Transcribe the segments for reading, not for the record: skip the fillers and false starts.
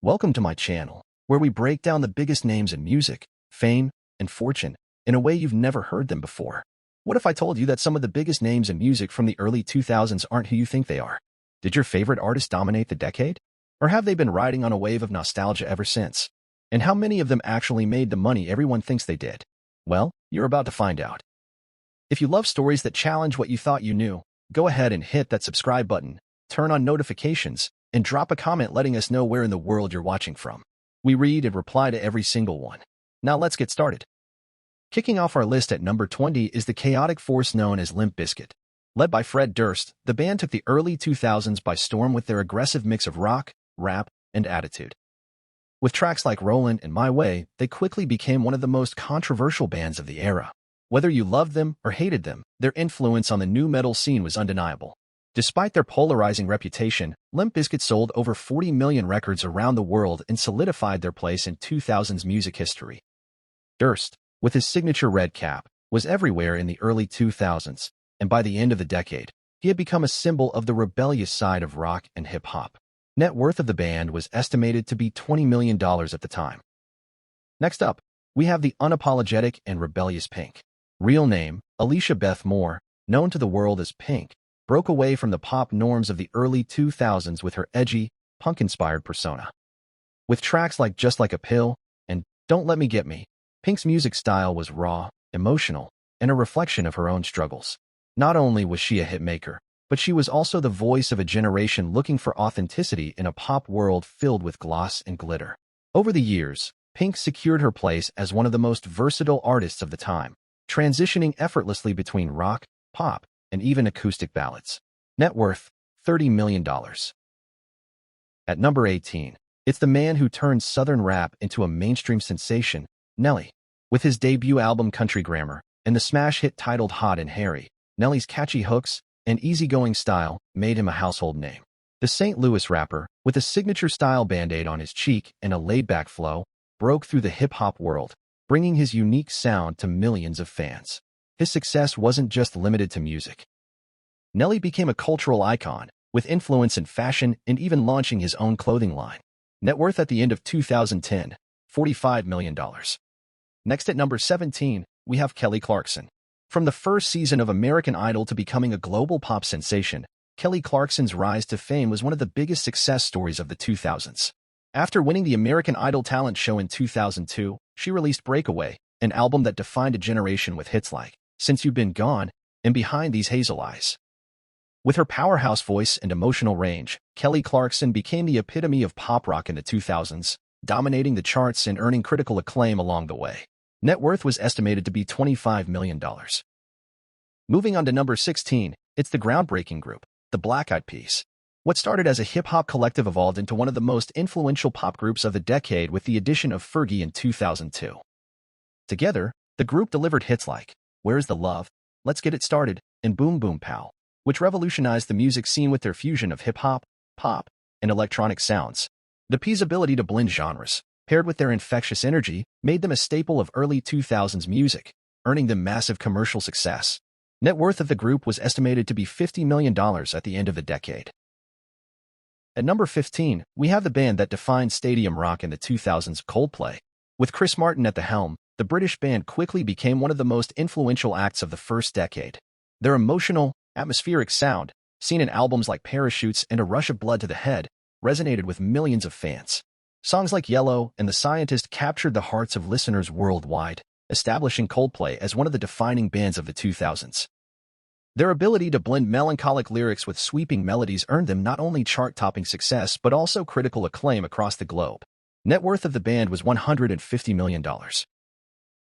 Welcome to my channel, where we break down the biggest names in music, fame, and fortune in a way you've never heard them before. What if I told you that some of the biggest names in music from the early 2000s aren't who you think they are? Did your favorite artist dominate the decade? Or have they been riding on a wave of nostalgia ever since? And how many of them actually made the money everyone thinks they did? Well, you're about to find out. If you love stories that challenge what you thought you knew, go ahead and hit that subscribe button, turn on notifications, and drop a comment letting us know where in the world you're watching from. We read and reply to every single one. Now let's get started. Kicking off our list at number 20 is the chaotic force known as Limp Bizkit. Led by Fred Durst, the band took the early 2000s by storm with their aggressive mix of rock, rap, and attitude. With tracks like Rollin' and My Way, they quickly became one of the most controversial bands of the era. Whether you loved them or hated them, their influence on the nu metal scene was undeniable. Despite their polarizing reputation, Limp Bizkit sold over 40 million records around the world and solidified their place in 2000s music history. Durst, with his signature red cap, was everywhere in the early 2000s, and by the end of the decade, he had become a symbol of the rebellious side of rock and hip-hop. Net worth of the band was estimated to be $20 million at the time. Next up, we have the unapologetic and rebellious Pink. Real name, Alicia Beth Moore, known to the world as Pink, broke away from the pop norms of the early 2000s with her edgy, punk-inspired persona. With tracks like Just Like a Pill and Don't Let Me Get Me, Pink's music style was raw, emotional, and a reflection of her own struggles. Not only was she a hitmaker, but she was also the voice of a generation looking for authenticity in a pop world filled with gloss and glitter. Over the years, Pink secured her place as one of the most versatile artists of the time, transitioning effortlessly between rock, pop, and even acoustic ballads. Net worth, $30 million. At number 18, it's the man who turned Southern rap into a mainstream sensation, Nelly. With his debut album Country Grammar and the smash hit titled Hot and Harry, Nelly's catchy hooks and easygoing style made him a household name. The St. Louis rapper, with a signature style band-aid on his cheek and a laid-back flow, broke through the hip-hop world, bringing his unique sound to millions of fans. His success wasn't just limited to music. Nelly became a cultural icon, with influence in fashion and even launching his own clothing line. Net worth at the end of 2010, $45 million. Next at number 17, we have Kelly Clarkson. From the first season of American Idol to becoming a global pop sensation, Kelly Clarkson's rise to fame was one of the biggest success stories of the 2000s. After winning the American Idol talent show in 2002, she released Breakaway, an album that defined a generation with hits like Since You've Been Gone and Behind These Hazel Eyes. With her powerhouse voice and emotional range, Kelly Clarkson became the epitome of pop rock in the 2000s, dominating the charts and earning critical acclaim along the way. Net worth was estimated to be $25 million. Moving on to number 16, it's the groundbreaking group, the Black Eyed Peas. What started as a hip-hop collective evolved into one of the most influential pop groups of the decade with the addition of Fergie in 2002. Together, the group delivered hits like Where's the Love, Let's Get It Started, and Boom Boom Pow, which revolutionized the music scene with their fusion of hip-hop, pop, and electronic sounds. The Peas' ability to blend genres, paired with their infectious energy, made them a staple of early 2000s music, earning them massive commercial success. Net worth of the group was estimated to be $50 million at the end of the decade. At number 15, we have the band that defined stadium rock in the 2000s, Coldplay. With Chris Martin at the helm, the British band quickly became one of the most influential acts of the first decade. Their emotional, atmospheric sound, seen in albums like Parachutes and A Rush of Blood to the Head, resonated with millions of fans. Songs like Yellow and The Scientist captured the hearts of listeners worldwide, establishing Coldplay as one of the defining bands of the 2000s. Their ability to blend melancholic lyrics with sweeping melodies earned them not only chart-topping success but also critical acclaim across the globe. Net worth of the band was $150 million.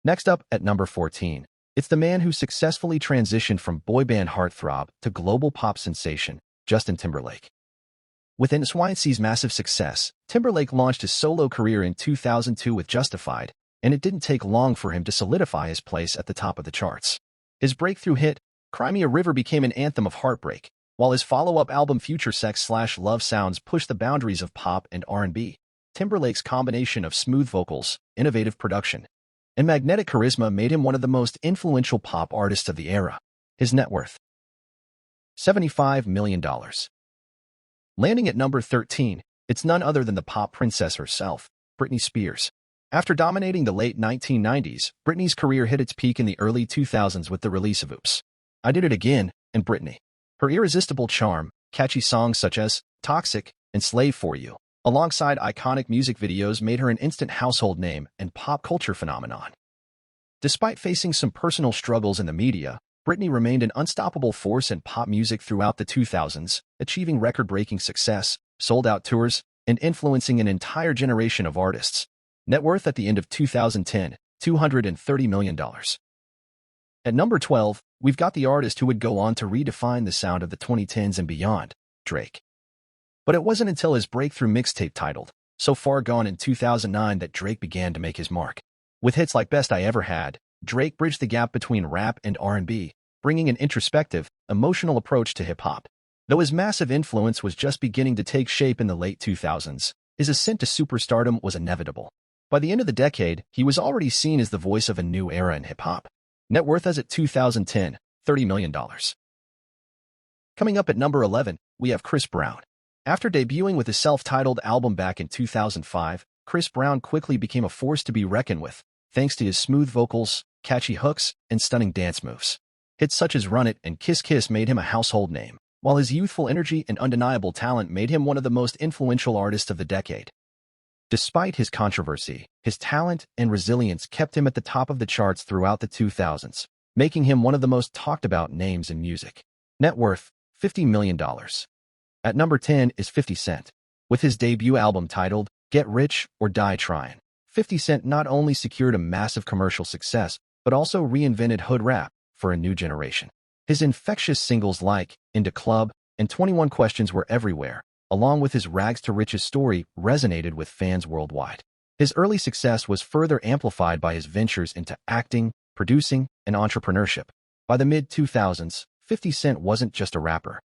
Next up, at number 14, it's the man who successfully transitioned from boy band heartthrob to global pop sensation, Justin Timberlake. With NSYNC's massive success, Timberlake launched his solo career in 2002 with Justified, and it didn't take long for him to solidify his place at the top of the charts. His breakthrough hit, Cry Me a River, became an anthem of heartbreak, while his follow-up album Future Sex/Love Sounds pushed the boundaries of pop and R&B. Timberlake's combination of smooth vocals, innovative production, and magnetic charisma made him one of the most influential pop artists of the era. His net worth, $75 million. Landing at number 13, It's none other than the pop princess herself, Britney Spears. After dominating the late 1990s, Britney's career hit its peak in the early 2000s with the release of Oops, I Did It Again, and Britney. Her irresistible charm, catchy songs such as Toxic and Slave for You, alongside iconic music videos made her an instant household name and pop culture phenomenon. Despite facing some personal struggles in the media, Britney remained an unstoppable force in pop music throughout the 2000s, achieving record-breaking success, sold-out tours, and influencing an entire generation of artists. Net worth at the end of 2010, $230 million. At number 12, we've got the artist who would go on to redefine the sound of the 2010s and beyond, Drake. But it wasn't until his breakthrough mixtape titled So Far Gone in 2009 that Drake began to make his mark. With hits like Best I Ever Had, Drake bridged the gap between rap and R&B, bringing an introspective, emotional approach to hip-hop. Though his massive influence was just beginning to take shape in the late 2000s, his ascent to superstardom was inevitable. By the end of the decade, he was already seen as the voice of a new era in hip-hop. Net worth as at 2010, $30 million. Coming up at number 11, we have Chris Brown. After debuting with his self-titled album back in 2005, Chris Brown quickly became a force to be reckoned with, thanks to his smooth vocals, catchy hooks, and stunning dance moves. Hits such as Run It and Kiss Kiss made him a household name, while his youthful energy and undeniable talent made him one of the most influential artists of the decade. Despite his controversy, his talent and resilience kept him at the top of the charts throughout the 2000s, making him one of the most talked-about names in music. Net worth, $50 million. At number 10 is 50 Cent. With his debut album titled Get Rich or Die Tryin', 50 Cent not only secured a massive commercial success, but also reinvented hood rap for a new generation. His infectious singles like Into Club and 21 Questions were everywhere, along with his rags to riches story resonated with fans worldwide. His early success was further amplified by his ventures into acting, producing, and entrepreneurship. By the mid-2000s, 50 Cent wasn't just a rapper.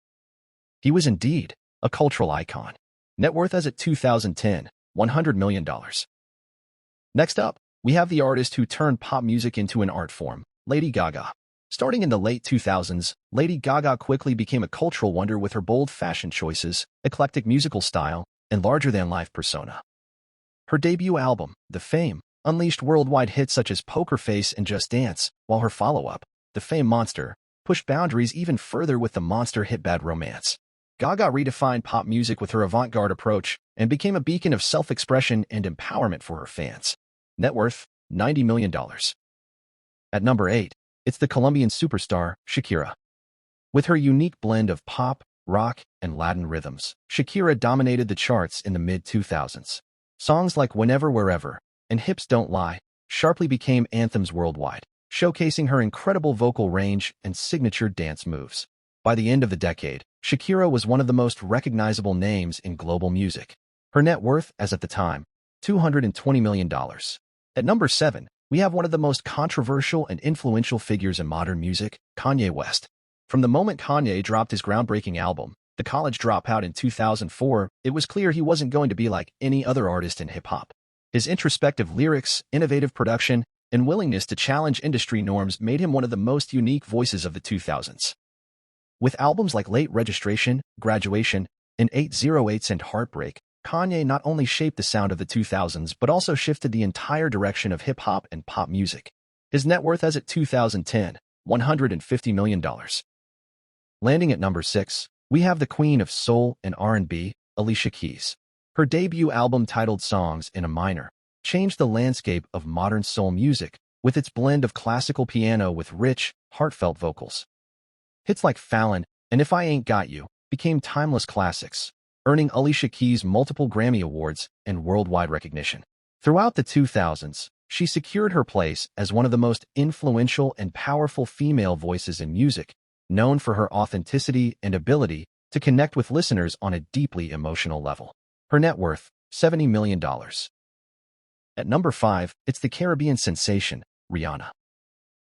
He was indeed a cultural icon. Net worth as at 2010, $100 million. Next up, we have the artist who turned pop music into an art form, Lady Gaga. Starting in the late 2000s, Lady Gaga quickly became a cultural wonder with her bold fashion choices, eclectic musical style, and larger-than-life persona. Her debut album, The Fame, unleashed worldwide hits such as Poker Face and Just Dance, while her follow-up, The Fame Monster, pushed boundaries even further with the monster hit Bad Romance. Gaga redefined pop music with her avant-garde approach and became a beacon of self-expression and empowerment for her fans. Net worth, $90 million. At number 8, it's the Colombian superstar, Shakira. With her unique blend of pop, rock, and Latin rhythms, Shakira dominated the charts in the mid-2000s. Songs like Whenever Wherever and Hips Don't Lie sharply became anthems worldwide, showcasing her incredible vocal range and signature dance moves. By the end of the decade, Shakira was one of the most recognizable names in global music. Her net worth, as at the time, $220 million. At number 7, we have one of the most controversial and influential figures in modern music, Kanye West. From the moment Kanye dropped his groundbreaking album, The College Dropout in 2004, it was clear he wasn't going to be like any other artist in hip-hop. His introspective lyrics, innovative production, and willingness to challenge industry norms made him one of the most unique voices of the 2000s. With albums like Late Registration, Graduation, and 808s and Heartbreak, Kanye not only shaped the sound of the 2000s but also shifted the entire direction of hip-hop and pop music. His net worth as at 2010, $150 million. Landing at number 6, we have the queen of soul and R&B, Alicia Keys. Her debut album titled Songs in a Minor changed the landscape of modern soul music with its blend of classical piano with rich, heartfelt vocals. Hits like Fallon and If I Ain't Got You became timeless classics, earning Alicia Keys multiple Grammy Awards and worldwide recognition. Throughout the 2000s, she secured her place as one of the most influential and powerful female voices in music, known for her authenticity and ability to connect with listeners on a deeply emotional level. Her net worth, $70 million. At number 5, it's the Caribbean sensation, Rihanna.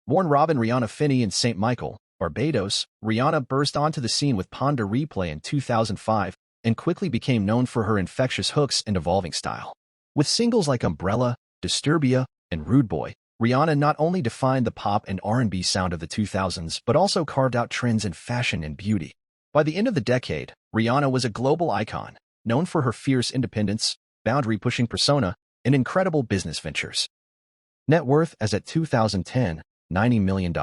Born Robin Rihanna Finney in St. Michael, Barbados, Rihanna burst onto the scene with Pon de Replay in 2005 and quickly became known for her infectious hooks and evolving style. With singles like Umbrella, Disturbia, and Rude Boy, Rihanna not only defined the pop and R&B sound of the 2000s but also carved out trends in fashion and beauty. By the end of the decade, Rihanna was a global icon, known for her fierce independence, boundary-pushing persona, and incredible business ventures. Net worth as at 2010, $90 million.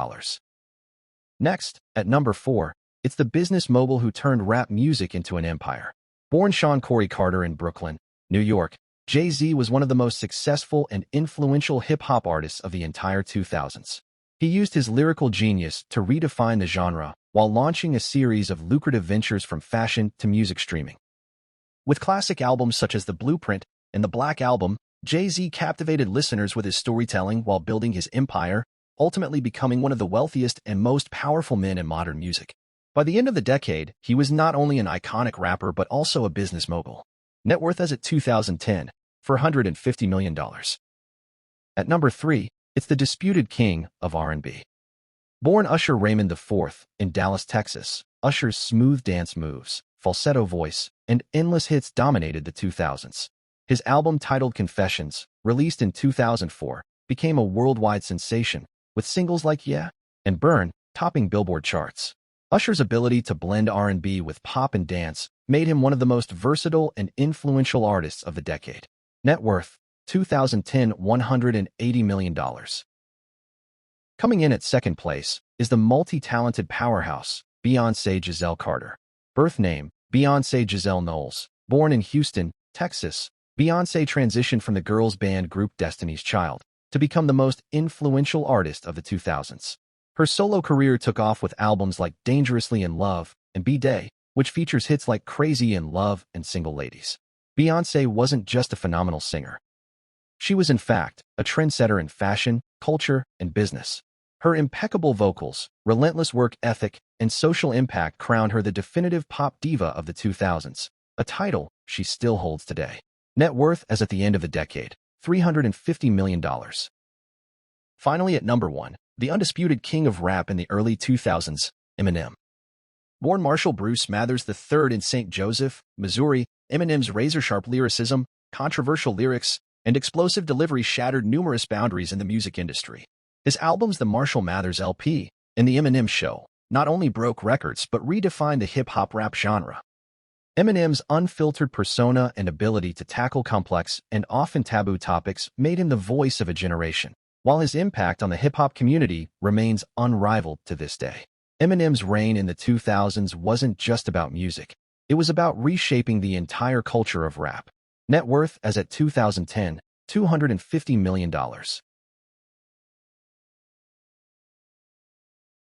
Next, at number 4, it's the business mogul who turned rap music into an empire. Born Sean Corey Carter in Brooklyn, New York, Jay-Z was one of the most successful and influential hip-hop artists of the entire 2000s. He used his lyrical genius to redefine the genre while launching a series of lucrative ventures from fashion to music streaming. With classic albums such as The Blueprint and The Black Album, Jay-Z captivated listeners with his storytelling while building his empire, ultimately becoming one of the wealthiest and most powerful men in modern music. By the end of the decade, he was not only an iconic rapper but also a business mogul. Net worth as at 2010, $450 million. At number 3, it's the disputed king of R&B. Born Usher Raymond IV in Dallas, Texas, Usher's smooth dance moves, falsetto voice, and endless hits dominated the 2000s. His album titled Confessions, released in 2004, became a worldwide sensation, with singles like Yeah and Burn topping Billboard charts. Usher's ability to blend R&B with pop and dance made him one of the most versatile and influential artists of the decade. Net worth, 2010, $180 million. Coming in at second place is the multi-talented powerhouse, Beyoncé Giselle Carter. Birth name, Beyoncé Giselle Knowles. Born in Houston, Texas, Beyoncé transitioned from the girls band group Destiny's Child to become the most influential artist of the 2000s. Her solo career took off with albums like Dangerously in Love and B-Day, which features hits like Crazy in Love and Single Ladies. Beyoncé wasn't just a phenomenal singer. She was, in fact, a trendsetter in fashion, culture, and business. Her impeccable vocals, relentless work ethic, and social impact crowned her the definitive pop diva of the 2000s, a title she still holds today. Net worth as at the end of the decade, $350 million. Finally, at number 1, the undisputed king of rap in the early 2000s, Eminem. Born Marshall Bruce Mathers III in St. Joseph, Missouri, Eminem's razor-sharp lyricism, controversial lyrics, and explosive delivery shattered numerous boundaries in the music industry. His albums The Marshall Mathers LP and The Eminem Show not only broke records but redefined the hip-hop rap genre. Eminem's unfiltered persona and ability to tackle complex and often taboo topics made him the voice of a generation, while his impact on the hip-hop community remains unrivaled to this day. Eminem's reign in the 2000s wasn't just about music. It was about reshaping the entire culture of rap. Net worth as at 2010, $250 million.